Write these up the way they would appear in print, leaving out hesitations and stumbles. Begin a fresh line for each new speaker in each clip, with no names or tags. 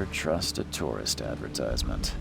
Never trust a tourist advertisement.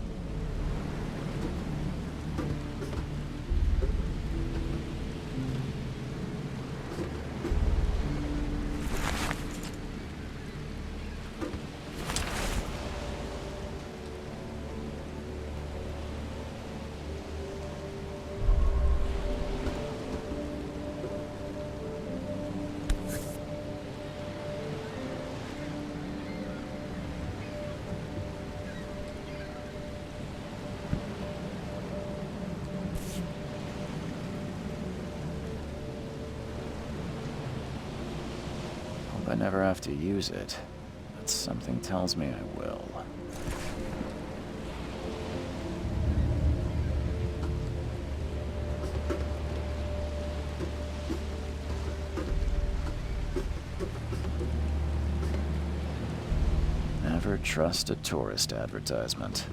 I never have to use it, but something tells me I will. Never trust a tourist advertisement.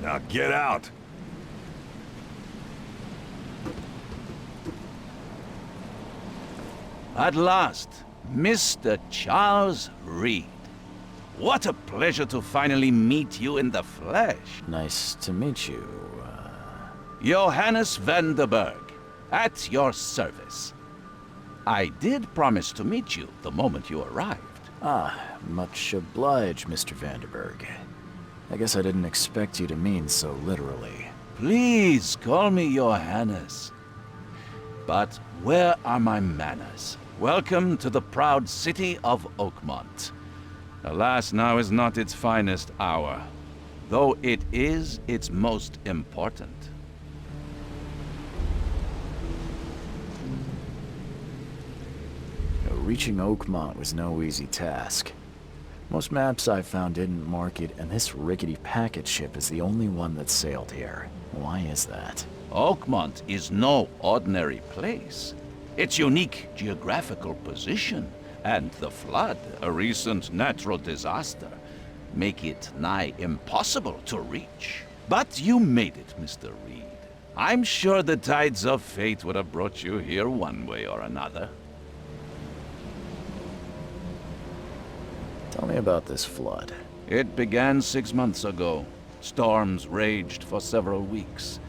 Now get out!
At last, Mr. Charles Reed. What a pleasure to finally meet you in the flesh.
Nice to meet you.
Johannes van der Berg, at your service. I did promise to meet you the moment you arrived.
Ah, much obliged, Mr. Vanderberg. I guess I didn't expect you to mean so literally.
Please call me Johannes. But where are my manners? Welcome to the proud city of Oakmont. Alas, now is not its finest hour, though it is its most important.
Reaching Oakmont was no easy task. Most maps I found didn't mark it, and this rickety packet ship is the only one that sailed here. Why is that?
Oakmont is no ordinary place. Its unique geographical position and the flood, a recent natural disaster, make it nigh impossible to reach. But you made it, Mr. Reed. I'm sure the tides of fate would have brought you here one way or another.
Tell me about this flood.
It began 6 months ago. Storms raged for several weeks,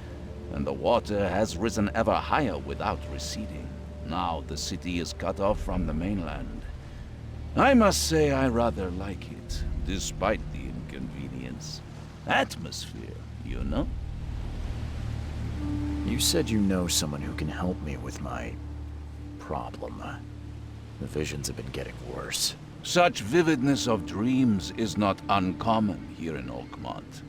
and the water has risen ever higher without receding. Now the city is cut off from the mainland. I must say I rather like it, despite the inconvenience. Atmosphere, you know?
You said you know someone who can help me with my problem. The visions have been getting worse.
Such vividness of dreams is not uncommon here in Oakmont.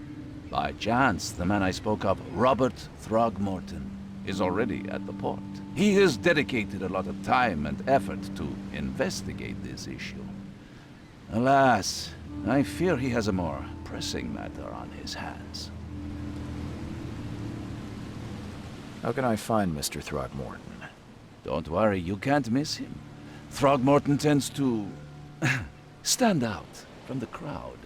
By chance, the man I spoke of, Robert Throgmorton, is already at the port. He has dedicated a lot of time and effort to investigate this issue. Alas, I fear he has a more pressing matter on his hands.
How can I find Mr. Throgmorton?
Don't worry, you can't miss him. Throgmorton tends to stand out from the crowd.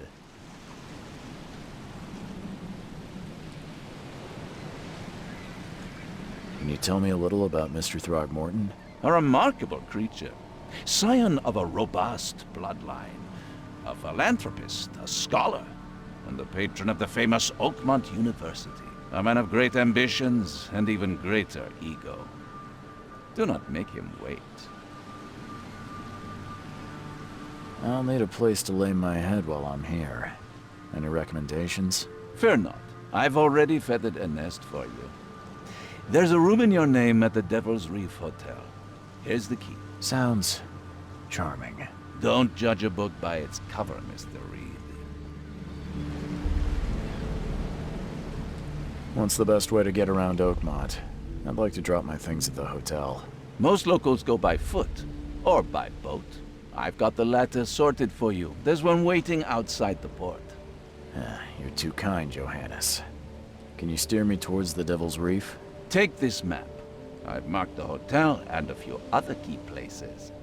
Can you tell me a little about Mr. Throgmorton?
A remarkable creature, scion of a robust bloodline, a philanthropist, a scholar, and the patron of the famous Oakmont University. A man of great ambitions and even greater ego. Do not make him wait.
I'll need a place to lay my head while I'm here. Any recommendations?
Fear not. I've already feathered a nest for you. There's a room in your name at the Devil's Reef Hotel. Here's the key.
Sounds charming.
Don't judge a book by its cover, Mr. Reed.
What's the best way to get around Oakmont? I'd like to drop my things at the hotel.
Most locals go by foot, or by boat. I've got the latter sorted for you. There's one waiting outside the port.
You're too kind, Johannes. Can you steer me towards the Devil's Reef?
Take this map. I've marked the hotel and a few other key places.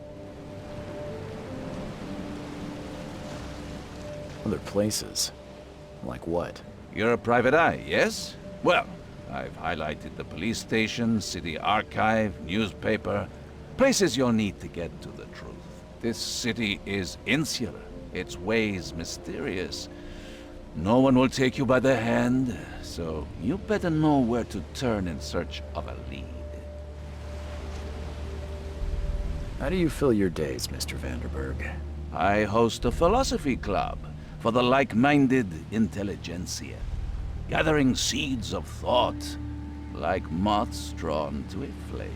Other places? Like what?
You're a private eye, yes? Well, I've highlighted the police station, city archive, newspaper, places you'll need to get to the truth. This city is insular, its ways mysterious. No one will take you by the hand, so you better know where to turn in search of a lead.
How do you fill your days, Mr. Vanderberg?
I host a philosophy club for the like-minded intelligentsia, gathering seeds of thought like moths drawn to a flame.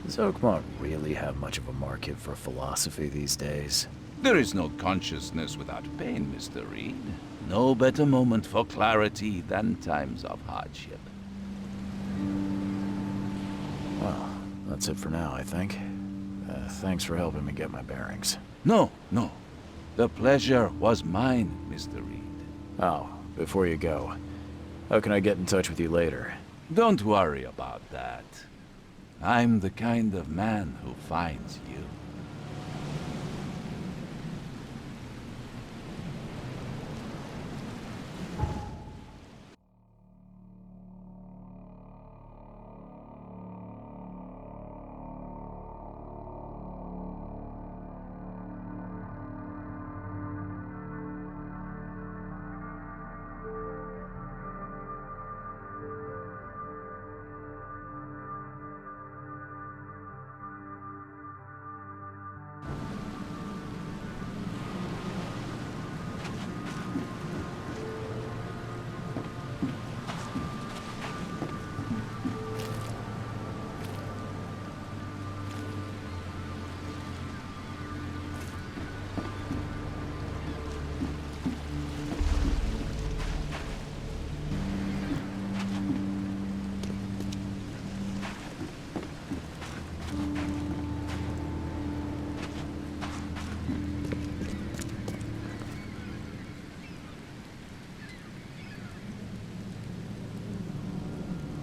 Does Oakmont really have much of a market for philosophy these days?
There is no consciousness without pain, Mr. Reed. No better moment for clarity than times of hardship.
Well, that's it for now, I think. Thanks for helping me get my bearings.
No. The pleasure was mine, Mr. Reed.
Oh, before you go, how can I get in touch with you later?
Don't worry about that. I'm the kind of man who finds you.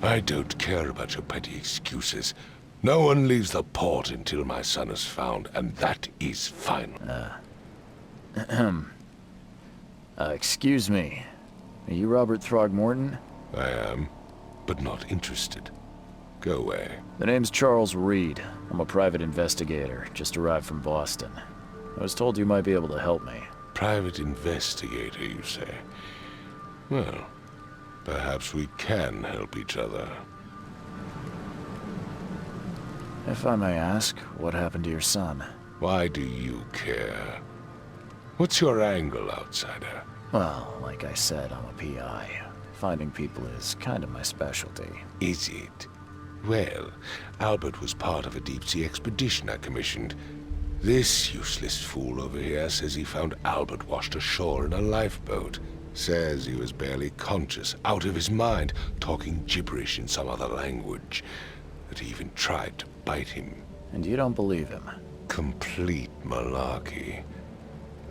I don't care about your petty excuses. No one leaves the port until my son is found, and that is final.
Excuse me. Are you Robert Throgmorton?
I am, but not interested. Go away.
The name's Charles Reed. I'm a private investigator, just arrived from Boston. I was told you might be able to help me.
Private investigator, you say? Well, perhaps we can help each other.
If I may ask, what happened to your son?
Why do you care? What's your angle, outsider?
Well, like I said, I'm a PI. Finding people is kind of my specialty.
Is it? Well, Albert was part of a deep-sea expedition I commissioned. This useless fool over here says he found Albert washed ashore in a lifeboat. Says he was barely conscious, out of his mind, talking gibberish in some other language. That he even tried to bite him.
And you don't believe him?
Complete malarkey.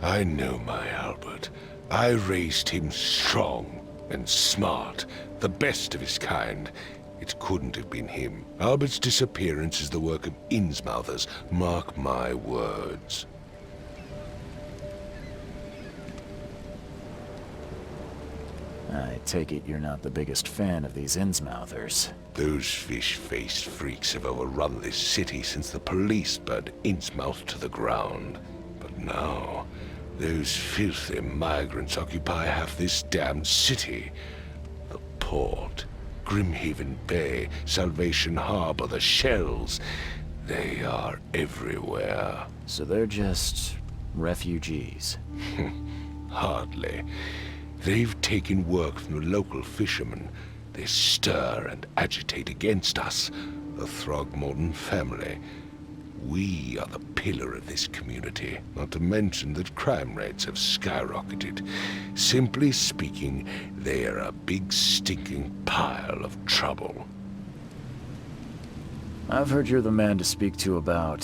I know my Albert. I raised him strong and smart, the best of his kind. It couldn't have been him. Albert's disappearance is the work of Innsmouthers, mark my words.
I take it you're not the biggest fan of these Innsmouthers.
Those fish-faced freaks have overrun this city since the police burned Innsmouth to the ground. But now, those filthy migrants occupy half this damned city. The port, Grimhaven Bay, Salvation Harbor, the shells. They are everywhere.
So they're just refugees?
Hardly. They've taken work from the local fishermen. They stir and agitate against us, the Throgmorton family. We are the pillar of this community, not to mention that crime rates have skyrocketed. Simply speaking, they are a big stinking pile of trouble.
I've heard you're the man to speak to about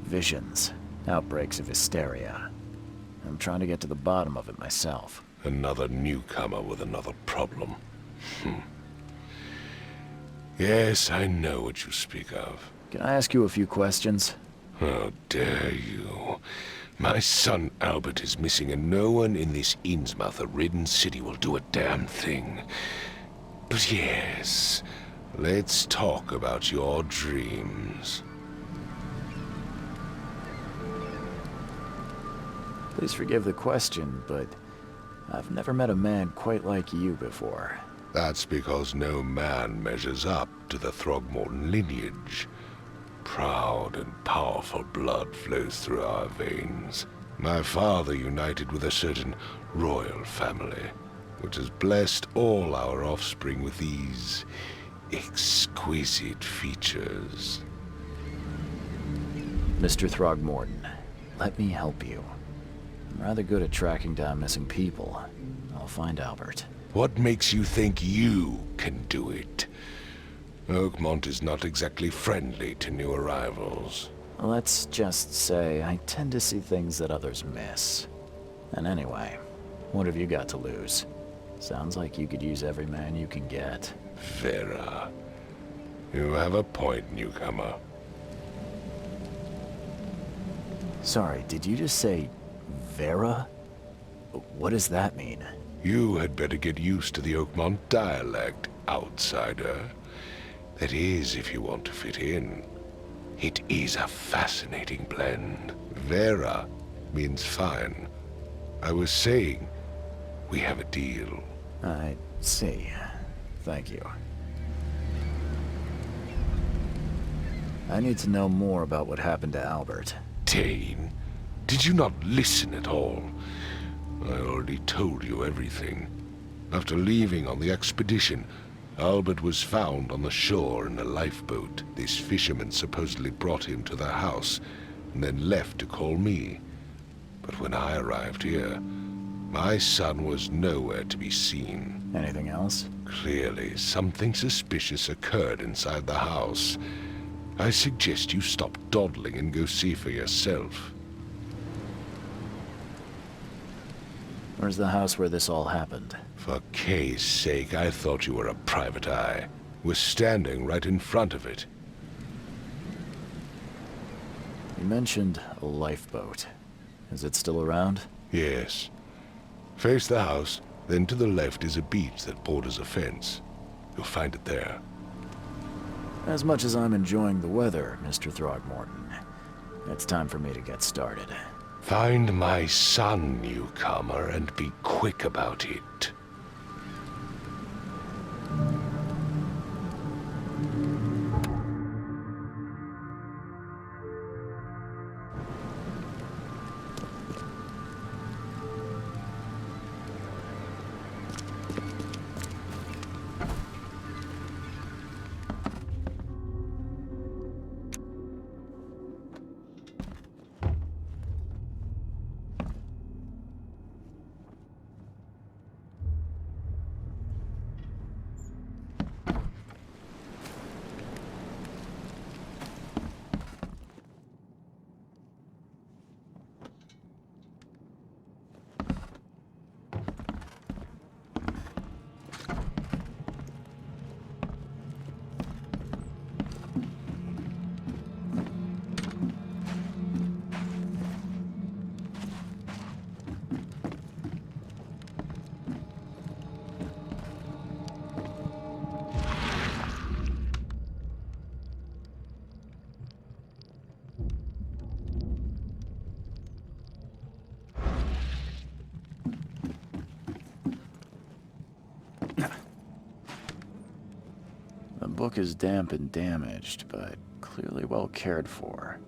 visions, outbreaks of hysteria. I'm trying to get to the bottom of it myself.
Another newcomer with another problem. Yes, I know what you speak of.
Can I ask you a few questions?
How dare you? My son Albert is missing, and no one in this Innsmouth-ridden city will do a damn thing. But yes, let's talk about your dreams.
Please forgive the question, but I've never met a man quite like you before.
That's because no man measures up to the Throgmorton lineage. Proud and powerful blood flows through our veins. My father united with a certain royal family, which has blessed all our offspring with these exquisite features.
Mr. Throgmorton, let me help you. I'm rather good at tracking down missing people. I'll find Albert.
What makes you think you can do it? Oakmont is not exactly friendly to new arrivals.
Let's just say I tend to see things that others miss. And anyway, what have you got to lose? Sounds like you could use every man you can get.
Vera. You have a point, newcomer.
Sorry, did you just say Vera? What does that mean?
You had better get used to the Oakmont dialect, outsider. That is, if you want to fit in. It is a fascinating blend. Vera means fine. I was saying, we have a deal.
I see. Thank you. I need to know more about what happened to Albert.
Dane, did you not listen at all? I already told you everything. After leaving on the expedition, Albert was found on the shore in a lifeboat. This fisherman supposedly brought him to the house, and then left to call me. But when I arrived here, my son was nowhere to be seen.
Anything else?
Clearly, something suspicious occurred inside the house. I suggest you stop dawdling and go see for yourself.
Where's the house where this all happened?
For Kay's sake, I thought you were a private eye. We're standing right in front of it.
You mentioned a lifeboat. Is it still around?
Yes. Face the house, then to the left is a beach that borders a fence. You'll find it there.
As much as I'm enjoying the weather, Mr. Throgmorton, it's time for me to get started.
Find my son, newcomer, and be quick about it.
The book is damp and damaged, but clearly well cared for.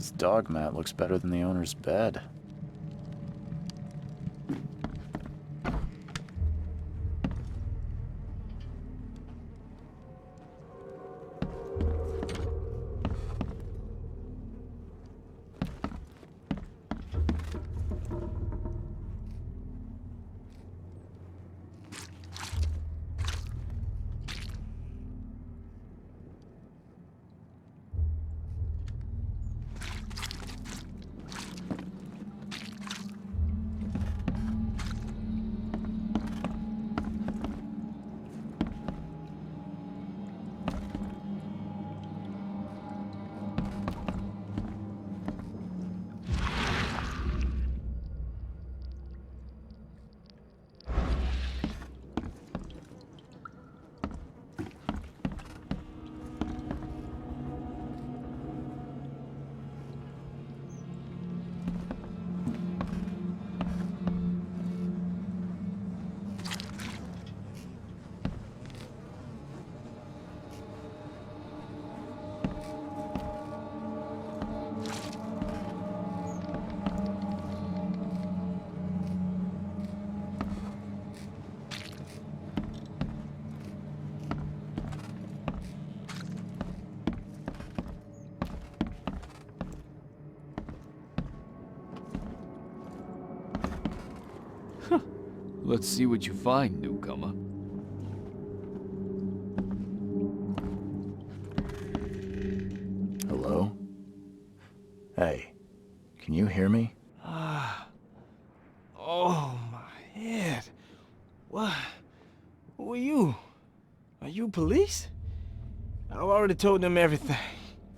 This dog mat looks better than the owner's bed.
Let's see what you find, newcomer.
Hello? Hey, can you hear me?
Oh, my head. What? Who are you? Are you police? I've already told them everything.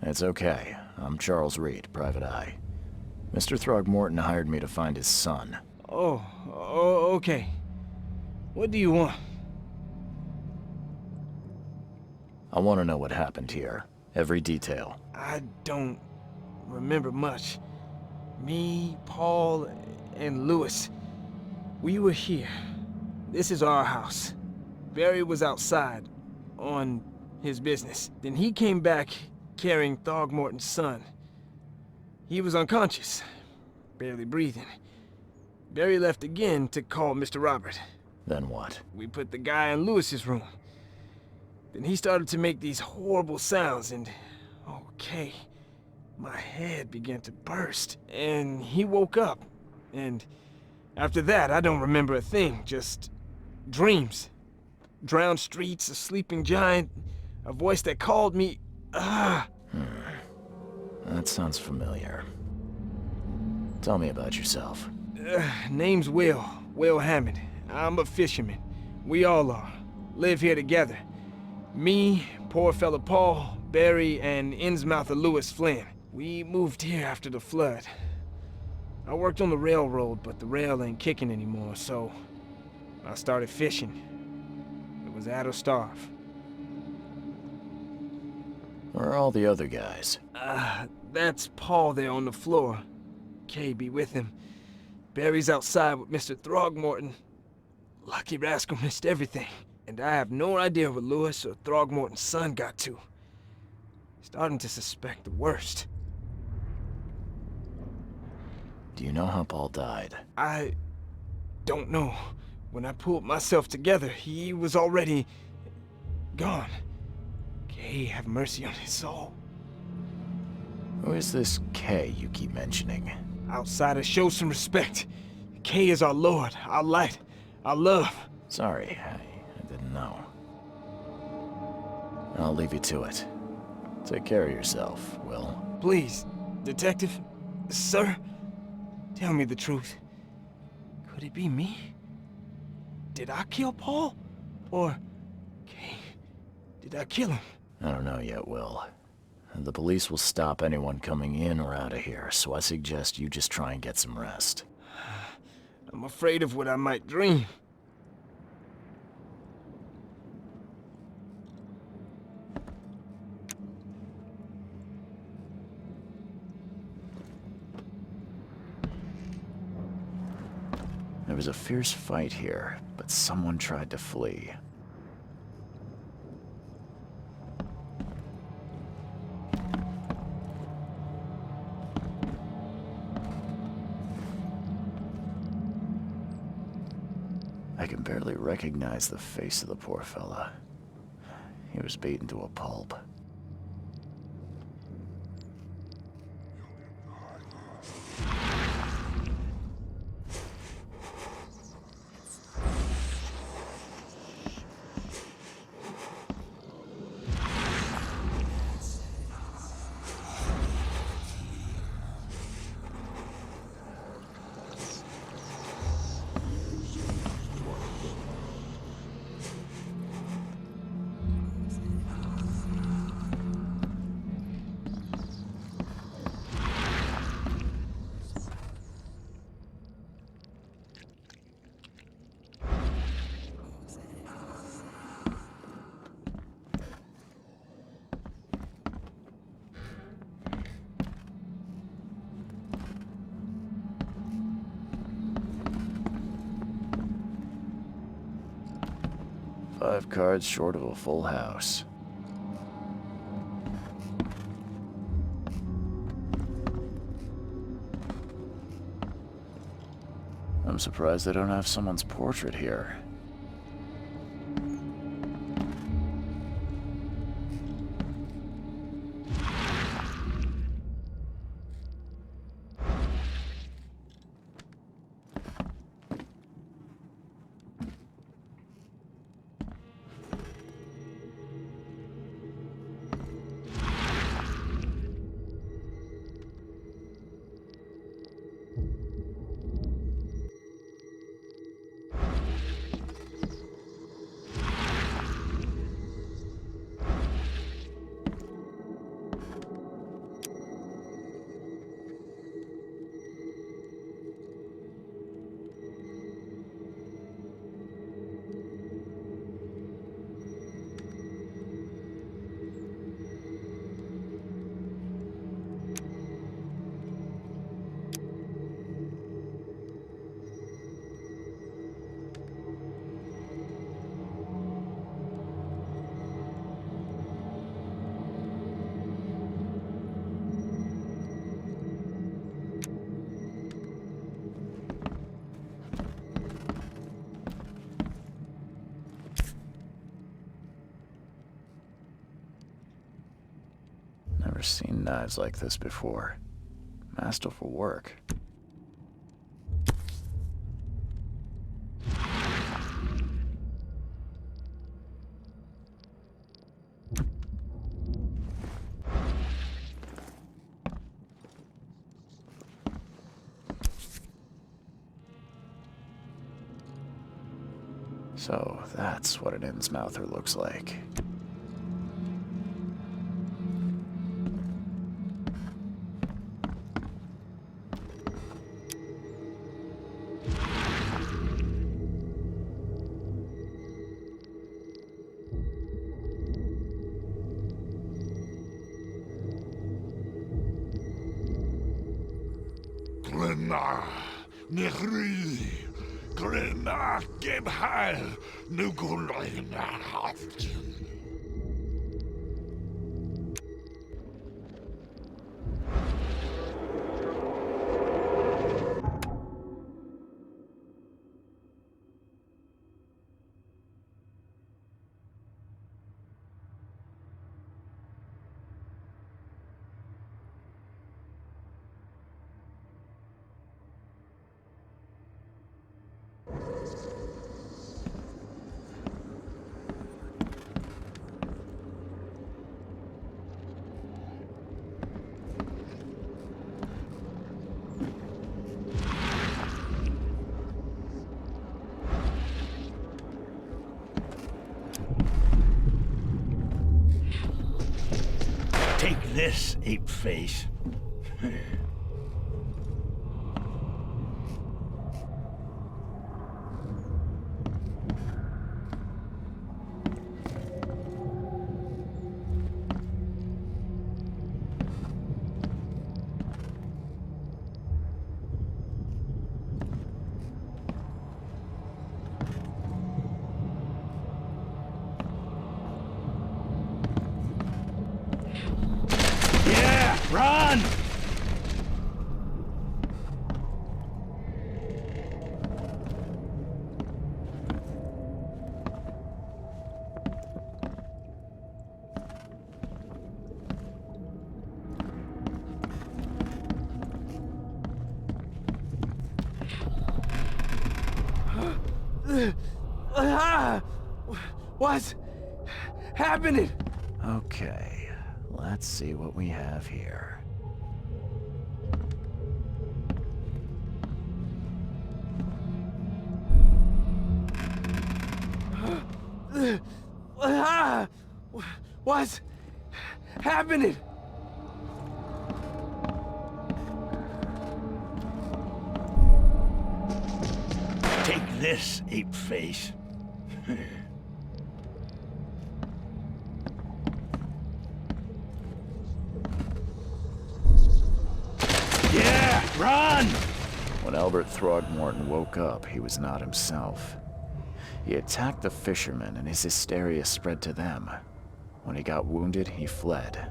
It's okay. I'm Charles Reed, Private Eye. Mr. Throgmorton hired me to find his son.
Oh, okay. What do you want?
I want to know what happened here. Every detail.
I don't remember much. Me, Paul, and Lewis, we were here. This is our house. Barry was outside, on his business. Then he came back carrying Throgmorton's son. He was unconscious, barely breathing. Barry left again to call Mr. Robert.
Then what?
We put the guy in Lewis's room. Then he started to make these horrible sounds and... okay, my head began to burst. And he woke up. And after that, I don't remember a thing, just dreams. Drowned streets, a sleeping giant, a voice that called me...
That sounds familiar. Tell me about yourself.
Name's Will Hammond. I'm a fisherman. We all are. Live here together. Me, poor fella Paul, Barry, and Innsmouther Lewis Flynn. We moved here after the flood. I worked on the railroad, but the rail ain't kicking anymore, so I started fishing. It was at or starve.
Where are all the other guys?
That's Paul there on the floor. Kay be with him. Barry's outside with Mr. Throgmorton. Lucky rascal missed everything. And I have no idea what Lewis or Throgmorton's son got to. Starting to suspect the worst.
Do you know how Paul died?
I don't know. When I pulled myself together, he was already gone. Kay have mercy on his soul.
Who is this Kay you keep mentioning?
Outsiders, show some respect. Kay is our lord, our light, our love.
Sorry, I didn't know. I'll leave you to it. Take care of yourself, Will.
Please, detective, sir, tell me the truth. Could it be me? Did I kill Paul? Or, Kay, did I kill him?
I don't know yet, Will. The police will stop anyone coming in or out of here, so I suggest you just try and get some rest.
I'm afraid of what I might dream.
There was a fierce fight here, but someone tried to flee. I can barely recognize the face of the poor fella. He was beaten to a pulp. Five cards short of a full house. I'm surprised they don't have someone's portrait here. Never seen knives like this before. Masterful work. So that's what an Innsmouther looks like.
Glenna, Nehri, Glenna, Gebhal, Nugulina, Haftin.
Take this, ape face. Run!
What's happening?
Okay, let's see what we have here.
What's happening?
Take this, ape face. Yeah, run!
When Albert Throgmorton woke up, he was not himself. He attacked the fishermen, and his hysteria spread to them. When he got wounded, he fled.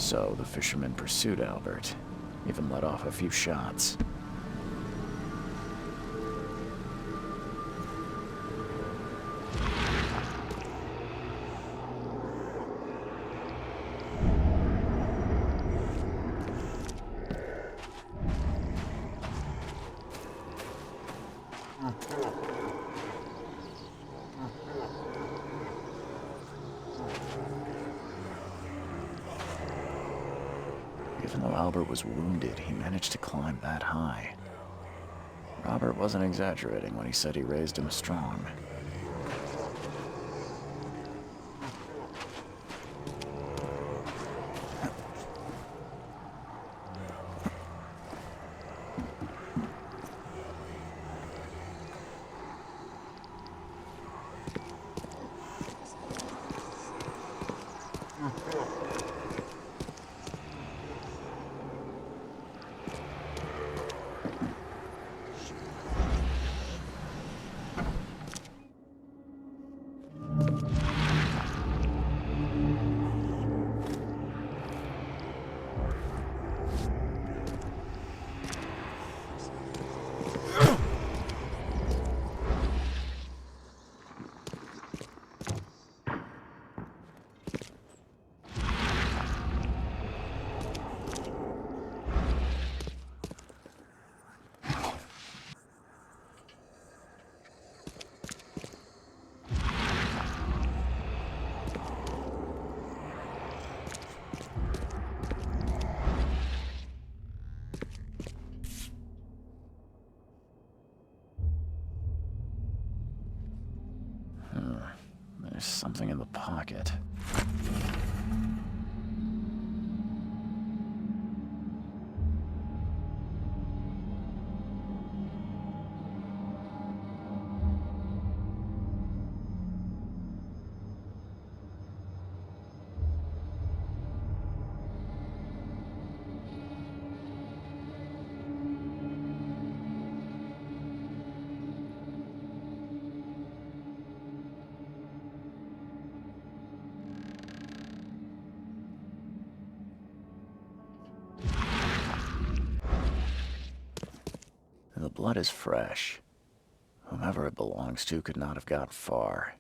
So the fisherman pursued Albert, even let off a few shots. Even though Albert was wounded, he managed to climb that high. Robert wasn't exaggerating when he said he raised him strong. There's something in the pocket. The blood is fresh. Whomever it belongs to could not have got far.